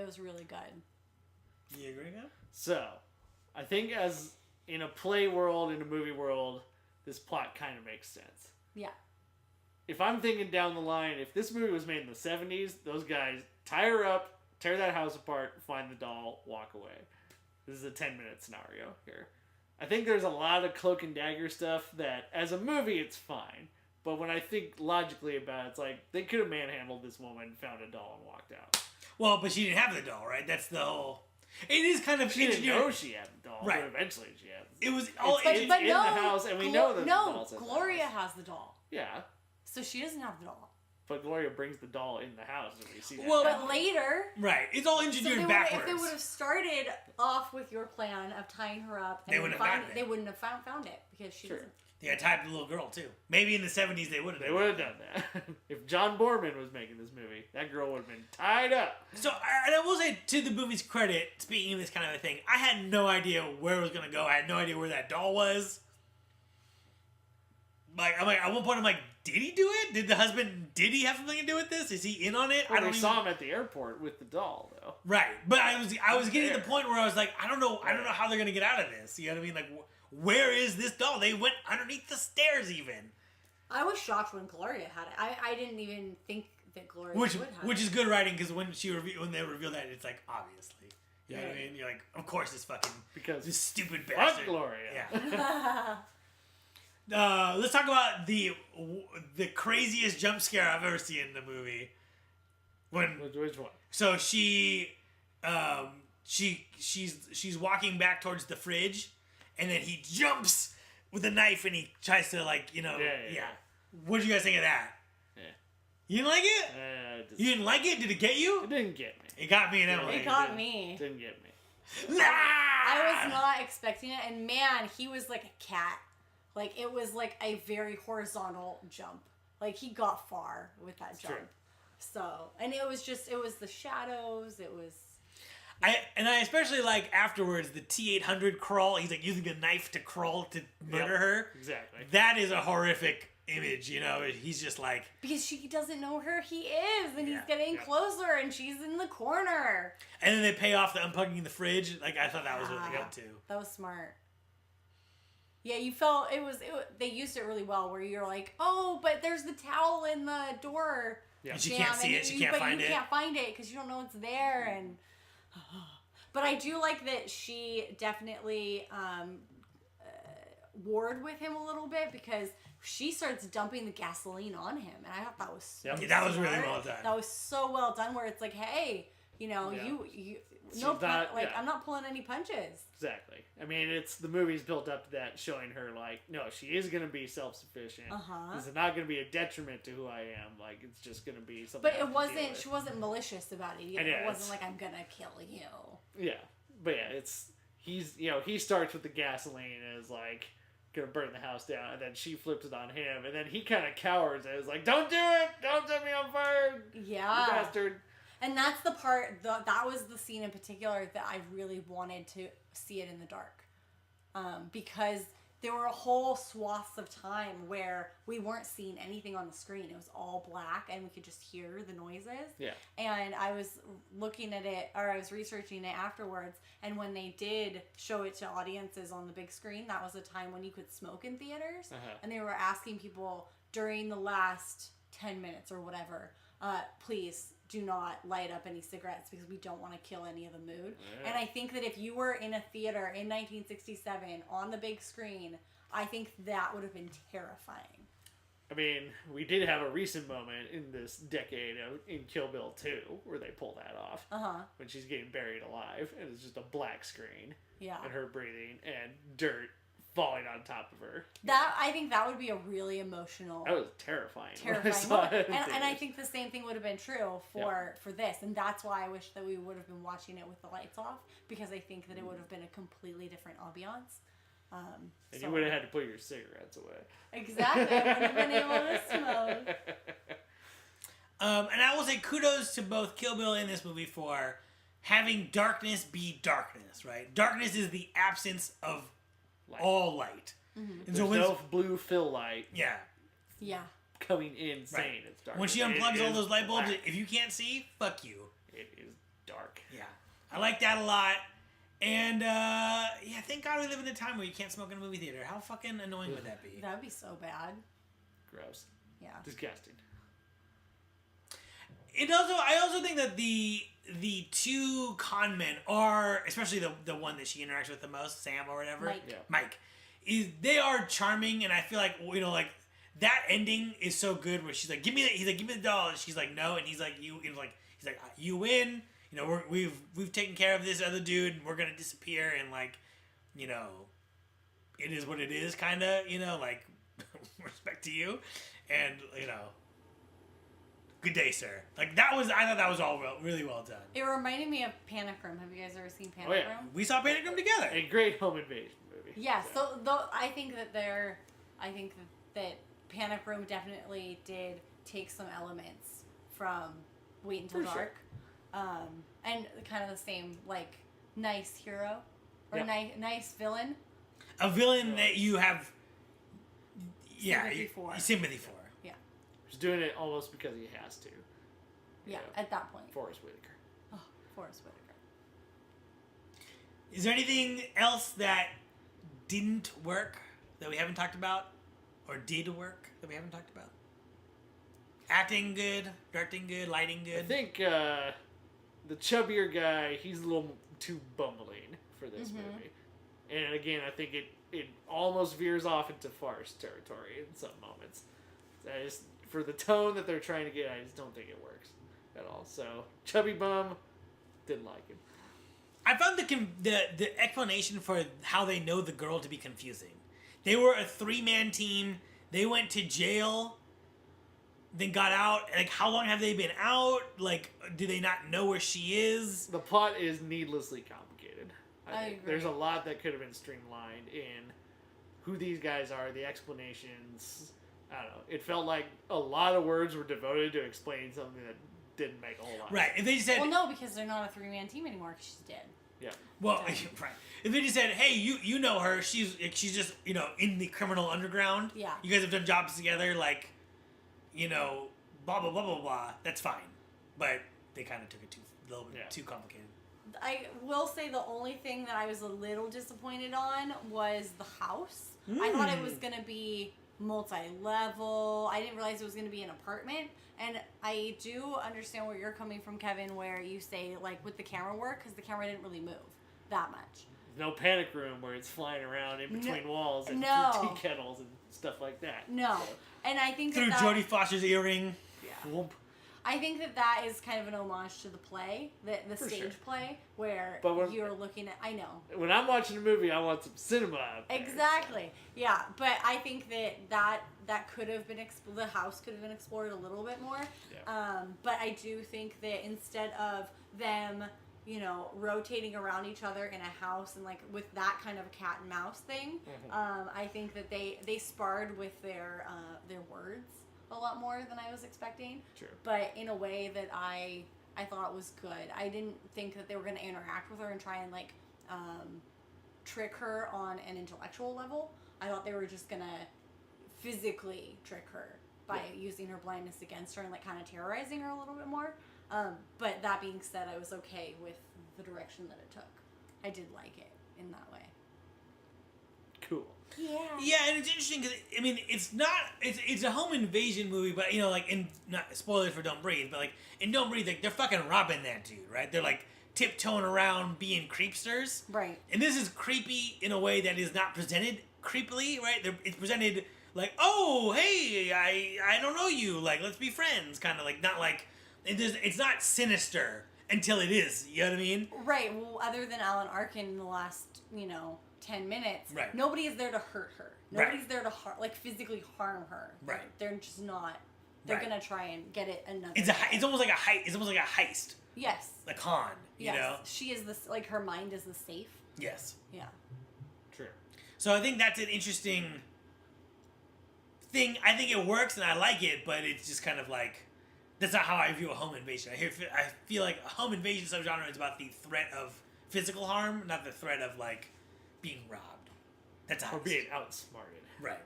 It was really good. You agree, Gab? So, I think as in a play world, in a movie world, this plot kind of makes sense. Yeah. If I'm thinking down the line, if this movie was made in the 70s, those guys tie her up, tear that house apart, find the doll, walk away. This is a 10-minute scenario here. I think there's a lot of cloak and dagger stuff that, as a movie, it's fine. But when I think logically about it, it's like, they could have manhandled this woman, found a doll, and walked out. Well, but she didn't have the doll, right? That's the whole... It is kind of She didn't engineered. know she had the doll, Right. but eventually she had It was all It's in the house, and we know that the doll's in the Gloria house. has the doll, Yeah, so she doesn't have the doll. but Gloria brings the doll in the house, and we see that. Well, But later, Right. It's all so engineered backwards. if they would have started off with your plan of tying her up, and They wouldn't have gotten it. they wouldn't have found it because she Sure. doesn't. Yeah, tied the little girl, too. Maybe in the 70s they would have. They would have done that. If John Borman was making this movie, that girl would have been tied up. So, and I will say, to the movie's credit, speaking of this kind of a thing, I had no idea where it was going to go. I had no idea where that doll was. At one point, I'm like, did he do it? Did he have something to do with this? Is he in on it? Well, they saw him at the airport with the doll, though. Right, but I was getting to There. the point where I was like, I don't know how they're gonna get out of this. You know what I mean? Like, where is this doll? They went underneath the stairs, even. I was shocked when Gloria had it. I didn't even think that Gloria Which would have is good writing because when they reveal that, it's like obviously. You know what I mean? You're like, of course, this stupid Fuck bastard. Gloria. Yeah. Let's talk about the craziest jump scare I've ever seen in the movie. Which one? So she's walking back towards the fridge, and then he jumps with a knife and he tries to Yeah. What did you guys think of that? Yeah. You didn't like it? You didn't like it? Did it get you? It didn't get me. It got me and Emily. It got me. It didn't get me. I was not expecting it, and man, he was like a cat. Like, it was like a very horizontal jump. Like, he got far with that jump. True. So, and it was the shadows. It was. I especially like afterwards the T-800 crawl. He's like using a knife to crawl to murder her. Exactly. That is a horrific image, you know. He's just like, Because she doesn't know where he is, and he's Yeah. getting Yeah. closer, and she's in the corner. and then they pay off the unplugging the fridge. Like, I thought that was really good too. That was smart. Yeah, you felt they used it really well where you're like, oh, but there's the towel in the door. Yeah. And she can't see it. She can't find it. But you can't find it because you don't know it's there. And but I do like that she definitely warred with him a little bit because she starts dumping the gasoline on him, and I thought that was so Yep. Yeah, that was smart. really well done. That was so well done. Where it's like, hey, you know, Yeah. you She's no, not- like yeah. I'm not pulling any punches. Exactly. I mean, it's the movie's built up to that, showing her like, no, she is going to be self-sufficient. Uh-huh. This is not going to be a detriment to who I am. Like, it's just going to be something. But I it have to deal wasn't. with. She wasn't malicious about it either. And yeah, It wasn't it's- like I'm gonna kill you. Yeah, but yeah, he starts with the gasoline and is like gonna burn the house down, and then she flips it on him, and then he kind of cowers and is like, "Don't do it! Don't set me on fire, you Yeah. bastard!" And that's the part. That was the scene in particular that I really wanted to see it in the dark, because there were whole swaths of time where we weren't seeing anything on the screen. It was all black, and we could just hear the noises. Yeah. And I was looking at it, or I was researching it afterwards, and when they did show it to audiences on the big screen, that was a time when you could smoke in theaters. Uh-huh. And they were asking people during the last 10 minutes or whatever, please do not light up any cigarettes because we don't want to kill any of the mood. Yeah. And I think that if you were in a theater in 1967 on the big screen, I think that would have been terrifying. I mean, we did have a recent moment in this decade in Kill Bill 2 where they pull that off. Uh-huh. When she's getting buried alive, and it's just a black screen, Yeah. and her breathing, and dirt falling on top of her. I think that would be a really emotional, That was terrifying. when I terrifying saw moment. it in And I theaters. think the same thing would have been true for this. And that's why I wish that we would have been watching it with the lights off, because I think that it would have been a completely different ambiance. And So- you would have had to put your cigarettes away. Exactly. I wouldn't have been able to smoke. And I will say kudos to both Kill Bill and this movie for having darkness be darkness, right? Darkness is the absence of Light. all light. Mm-hmm. And There's so when, no blue fill light yeah, Yeah. coming in saying Right. it's dark. when she It unplugs all is those light bulbs, black. if you can't see, fuck you. It is dark. Yeah, I like that a lot. And yeah, thank God we live in a time where you can't smoke in a movie theater. How fucking annoying would that be? That would be so bad. Gross. Yeah. Disgusting. I also think that the two con men are, especially the one that she interacts with the most, Sam or whatever, Mike. Yeah. Mike, they are charming, and I feel like, you know, like that ending is so good where she's like, give me the doll, and she's like, no, and he's like, you win, you know, we've taken care of this other dude, and we're gonna disappear, and like, you know, it is what it is, kind of, you know, like respect to you, and you know, good day, sir. Like I thought that was all really well done. It reminded me of Panic Room. Have you guys ever seen Panic Oh, yeah. Room? We saw Panic Room together. A great home invasion movie. Yeah, so though I think that Panic Room definitely did take some elements from Wait Until For sure. Dark, and kind of the same, like, nice hero or Yeah. nice villain. A villain that you have, Sympathy for. sympathy for. Yeah, He's doing it almost because he has to. yeah. Yeah. At that point, Forrest Whitaker. oh, Forrest Whitaker. Is there anything else that didn't work that we haven't talked about, or did work that we haven't talked about? Acting good, directing good, lighting good. I think the chubbier guy, he's a little too bumbling for this Mm-hmm. movie. And again, I think it almost veers off into farce territory in some moments. I just, for the tone that they're trying to get, I just don't think it works at all. So, chubby bum, didn't like him. I found the explanation for how they know the girl to be confusing. They were a 3-man team. They went to jail, then got out. Like, how long have they been out? Like, do they not know where she is? The plot is needlessly complicated. I think agree. There's a lot that could have been streamlined in who these guys are, the explanations. I don't know. It felt like a lot of words were devoted to explaining something that didn't make a whole lot. Right. If they just said, Well, no, because they're not a 3-man team anymore. Because she's dead. Yeah. well, right. If they just said, hey, you know her, she's just, you know, in the criminal underground. Yeah. You guys have done jobs together, like, you know, blah blah blah blah blah. That's fine. But they kind of took it a little bit Yeah. too complicated. I will say the only thing that I was a little disappointed on was the house. I thought it was gonna be multi-level. I didn't realize it was gonna be an apartment. And I do understand where you're coming from, Kevin, where you say, like, with the camera work, because the camera didn't really move that much. No panic room where it's flying around in between walls and No. through tea kettles and stuff like that. No. And I think Through that Jodie Foster's earring. Yeah. Whoop. I think that is kind of an homage to the play, the For stage sure. play, where But when- you're looking at. I know. When I'm watching a movie, I want some cinema out there, Exactly. Yeah, but I think that could have been the house could have been explored a little bit more. Yeah. But I do think that instead of them, rotating around each other in a house and like with that kind of a cat and mouse thing, I think that they sparred with their words a lot more than I was expecting. Sure. But in a way that I thought was good. I didn't think that they were going to interact with her and try and like trick her on an intellectual level. I thought they were just going to physically trick her by using her blindness against her and like kind of terrorizing her a little bit more. But that being said, I was okay with the direction that it took. I did like it in that way. Cool. Yeah. Yeah, and it's interesting because it's a home invasion movie, but not spoilers for Don't Breathe, but like in Don't Breathe, like they're fucking robbing that dude, right? They're like tiptoeing around being creepsters, Right. and this is creepy in a way that is not presented creepily, right? It's presented like, oh, hey, I don't know you, like let's be friends, kind of like not like it's not sinister until it is. You know what I mean? Right. Well, other than Alan Arkin in the last 10 minutes, Right. nobody is there to hurt her. Nobody's there to physically harm her. Right. They're just not. They're Right. gonna try and get it another. It's almost like a heist. It's almost like a heist, Yes. a con. You Yes. know? She is this like her mind is the safe. Yes. Yeah. True. So I think that's an interesting thing. I think it works and I like it, but it's just kind of like that's not how I view a home invasion. I feel like a home invasion subgenre is about the threat of physical harm, not the threat of like being robbed. That's how Or being outsmarted. right.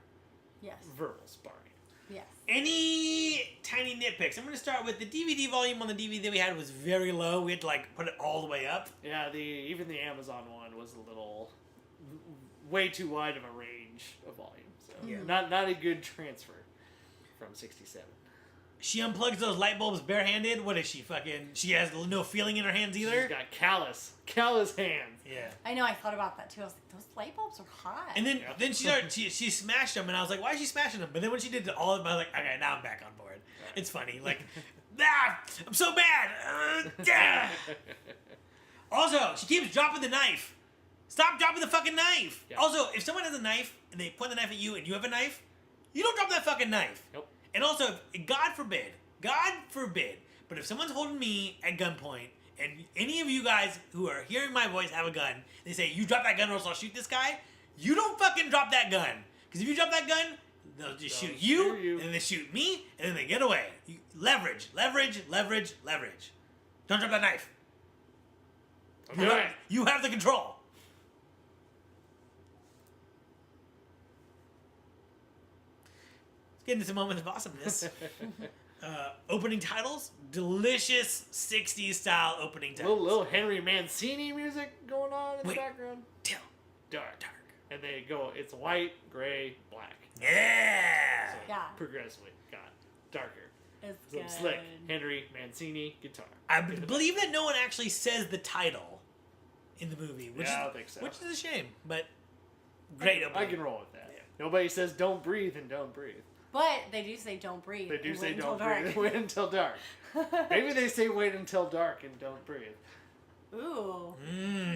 Yes. Verbal sparring. Yes. Any tiny nitpicks? I'm going to start with the DVD volume on the DVD we had was very low. We had to like put it all the way up. Yeah, even the Amazon one was a little way too wide of a range of volume. So Yeah. not a good transfer from 67. She unplugs those light bulbs barehanded. What is she fucking? She has no feeling in her hands either. She's got callous hands. Yeah. I know. I thought about that too. I was like, those light bulbs are hot. And then Yeah. then she smashed them, and I was like, why is she smashing them? But then when she did all of them, I was like, okay, now I'm back on board. Right. It's funny. Like, I'm so bad. Also, she keeps dropping the knife. Stop dropping the fucking knife. Yeah. Also, if someone has a knife and they point the knife at you and you have a knife, you don't drop that fucking knife. Nope. And also, God forbid, but if someone's holding me at gunpoint and any of you guys who are hearing my voice have a gun, they say, you drop that gun or else I'll shoot this guy, you don't fucking drop that gun. Because if you drop that gun, they'll just shoot you, and then they shoot me, and then they get away. Leverage. Don't drop that knife. Okay. You have the control. Let's get into some moments of awesomeness. Opening titles, delicious 60s style opening titles. Little Henry Mancini music going on in Wait. the background. Till Dark. And they go, it's white, gray, black. yeah. So Yeah. progressively got darker. It's Some good. slick Henry Mancini guitar. I believe that no one actually says the title in the movie, which Yeah, I is don't think so. which is a shame, but great I opening. can roll with that. Yeah. Nobody says don't breathe and don't breathe. But they do say don't breathe. They do and say wait until don't dark. breathe. Wait until dark. Maybe they say wait until dark and don't breathe. Ooh.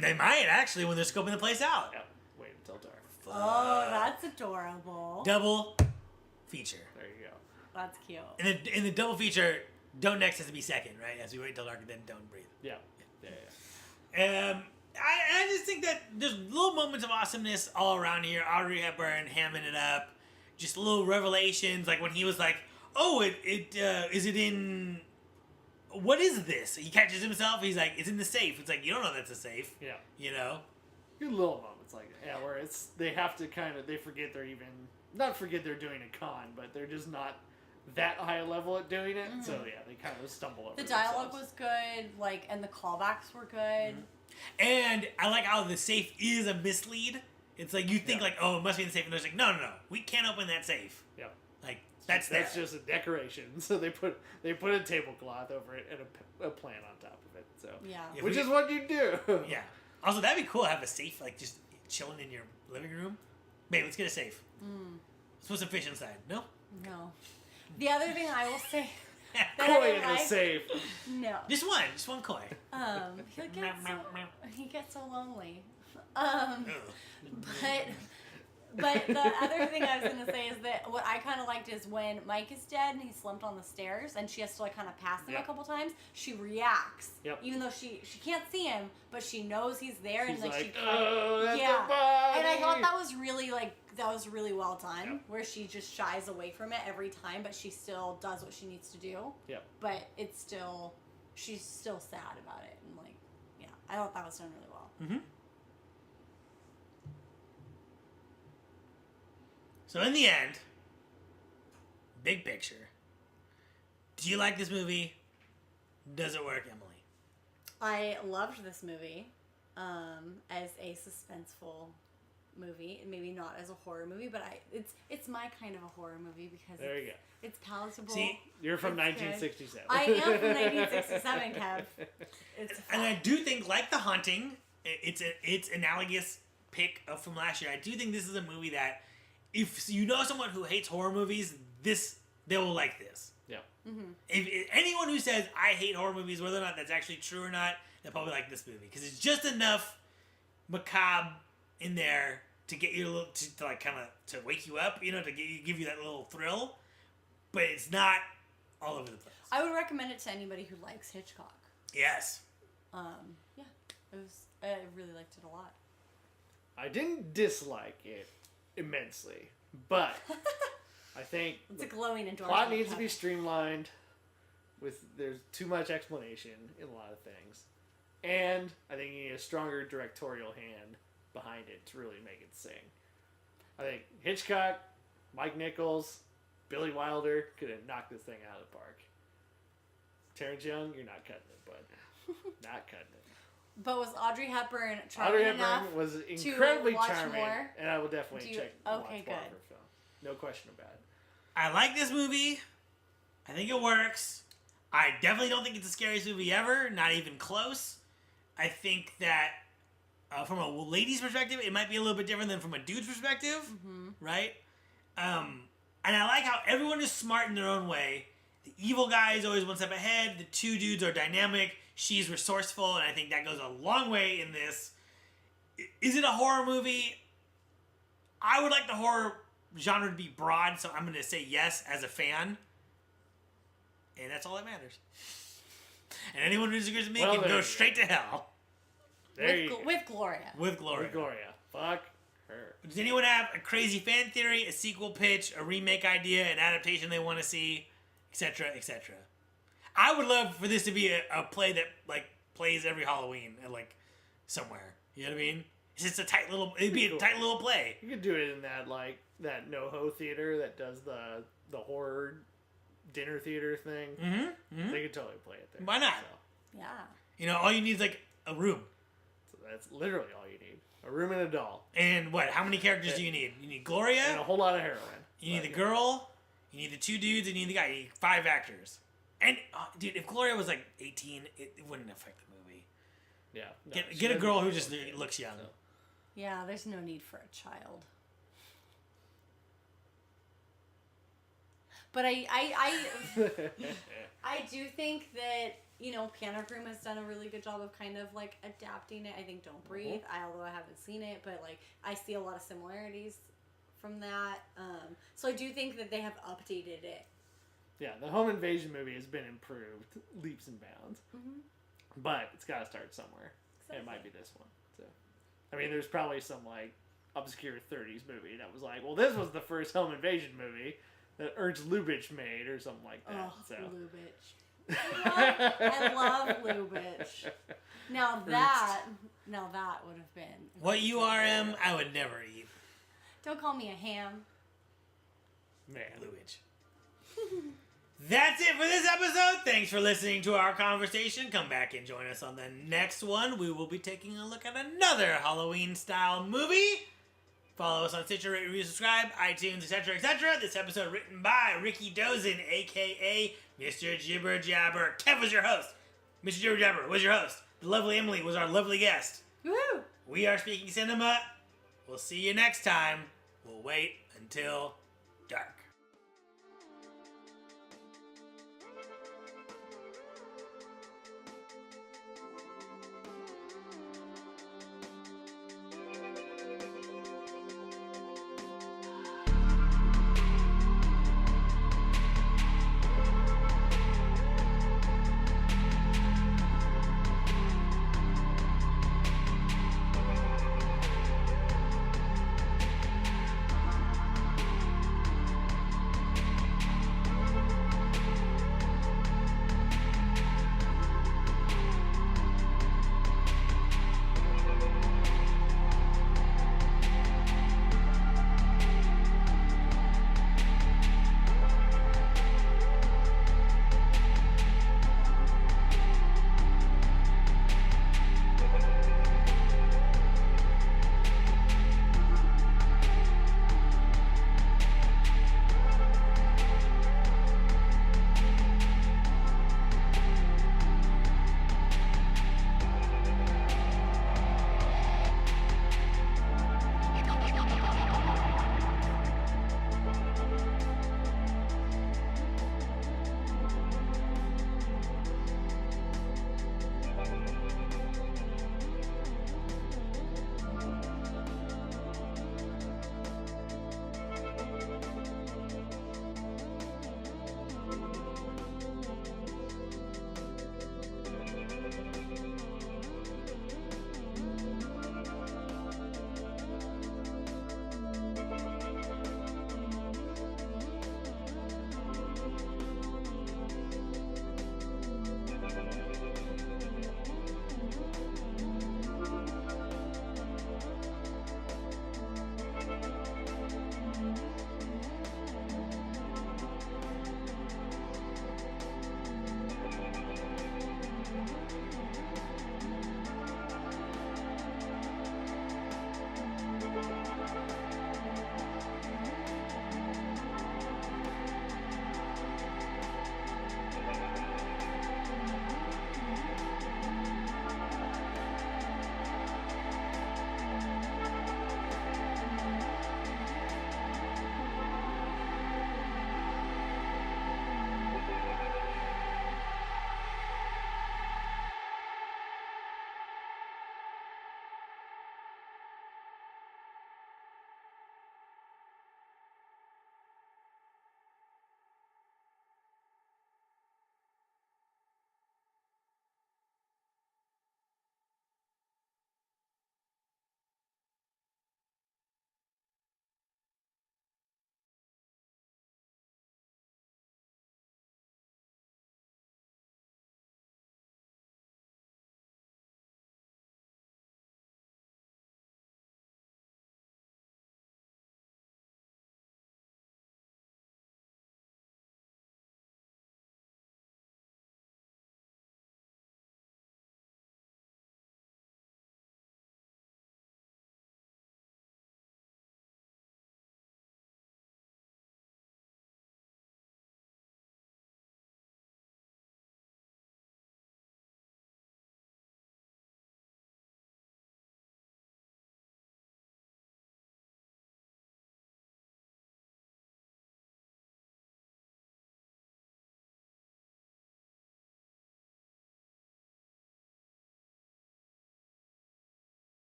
They might actually when they're scoping the place out. Yep. Wait until dark. Oh, that's adorable. Double feature. There you go. That's cute. In the double feature, Don't Next has to be second, right? As we wait till dark and then Don't Breathe. Yeah. I just think that there's little moments of awesomeness all around here. Audrey Hepburn hamming it up, just little revelations, like when he was like, "Oh, is it in? What is this?" He catches himself. He's like, "It's in the safe." It's like you don't know that's a safe. Yeah. You know. Good little moments like that. Yeah, where they have to they forget they're not forget they're doing a con, but they're just not that high a level at doing it. So yeah, they kind of stumble over The dialogue themselves. was good, and the callbacks were good. And I like how the safe is a mislead. It's like you think Yeah. like, oh, it must be in the safe, and they're like, no, we can't open that safe. Yep. Like that's just a decoration. So they put a tablecloth over it and a plant on top of it. So Yeah. If which we- is what you do. Yeah. Also, that'd be cool to have a safe like just chilling in your living room. Babe, let's get a safe. Let's put some fish inside. No. No. The other thing I will say that Koi I in the like, safe. no. Just one koi. He gets so lonely. Ugh. But the other thing I was gonna say is that what I kind of liked is when Mike is dead and he's slumped on the stairs and she has to like kind of pass him a Yep. couple times. She reacts, Yep. even though she can't see him, but she knows he's there She's and like she like, kind oh, that's yeah. a body. And I thought that was really well done, Yep. where she just shies away from it every time, but she still does what she needs to do. Yep. But she's still sad about it, and like, yeah, I thought that was done really well. Mm-hmm. So in the end, big picture, do you like this movie? Does it work, Emily? I loved this movie as a suspenseful movie, maybe not as a horror movie, but it's my kind of a horror movie because There you go. it's palatable. See, You're from It's good. 1967. I am from 1967, Kev. It's And I do think, like The Haunting, it's analogous pick of from last year. I do think this is a movie that, if you know someone who hates horror movies, they will like this. Yeah. If anyone who says I hate horror movies, whether or not that's actually true or not, they'll probably like this movie because it's just enough macabre in there to get you a little to like kind of to wake you up, to give you that little thrill, but it's not all over the place. I would recommend it to anybody who likes Hitchcock. Yes. Yeah, I really liked it a lot. I didn't dislike it immensely, but I think It's the a glowing endorsement. plot needs to be Kevin. streamlined. There's too much explanation in a lot of things, and I think you need a stronger directorial hand behind it to really make it sing. I think Hitchcock, Mike Nichols, Billy Wilder could have knocked this thing out of the park. Terrence Young, you're not cutting it, bud. Not cutting it. But was Audrey Hepburn Audrey charming enough? Hepburn was incredibly watch charming, more? and I will definitely Do you- check okay, watch more of good. her film. No question about it. I like this movie. I think it works. I definitely don't think it's the scariest movie ever. Not even close. I think that from a lady's perspective, it might be a little bit different than from a dude's perspective, right? And I like how everyone is smart in their own way. The evil guy is always one step ahead. The two dudes are dynamic. She's resourceful, and I think that goes a long way in this. Is it a horror movie? I would like the horror genre to be broad, so I'm going to say yes as a fan. And that's all that matters. And anyone who disagrees with me Well, can there go you straight to hell. There you go. With Gloria. With Gloria. With Gloria. Fuck her. Does anyone have a crazy fan theory, a sequel pitch, a remake idea, an adaptation they want to see, etc., etc.? I would love for this to be a play that like plays every Halloween at like somewhere. You know what I mean? It's just a tight little. It'd be a tight little play. You could do it in that that NoHo theater that does the horror dinner theater thing. Mm-hmm. They could totally play it there. Why not? So, Yeah. All you need is like a room. so that's literally all you need. A room and a doll. And what? How many characters do you need? You need Gloria. And a whole lot of heroin. You need the girl. You need the two dudes, and you need the guy. You need 5 actors. And dude, if Gloria was like 18, it wouldn't affect the movie. Yeah. No, she Get a doesn't girl who look just like it, looks young. so. Yeah, there's no need for a child. But I do think that, Panic Room has done a really good job of kind of like adapting it. I think Don't Breathe, although I haven't seen it, but like I see a lot of similarities from that. So I do think that they have updated it. Yeah, the home invasion movie has been improved leaps and bounds. Mm-hmm. But it's got to start somewhere. And it might be this one. So, I mean, there's probably some like obscure 30s movie that was like, well, this was the first home invasion movie that Ernst Lubitsch made or something like that. Oh, So. Lubitsch. I love Lubitsch. Now that would have been. What URM I would never eat. Don't call me a ham. Man. Lubitsch. That's it for this episode. Thanks for listening to our conversation. Come back and join us on the next one. We will be taking a look at another Halloween-style movie. Follow us on Stitcher, rate, review, subscribe, iTunes, etc., etc. This episode written by Ricky Dozen, a.k.a. Mr. Jibber Jabber. Kev was your host. Mr. Jibber Jabber was your host. The lovely Emily was our lovely guest. Woo! We are Speaking Cinema. We'll see you next time. We'll wait until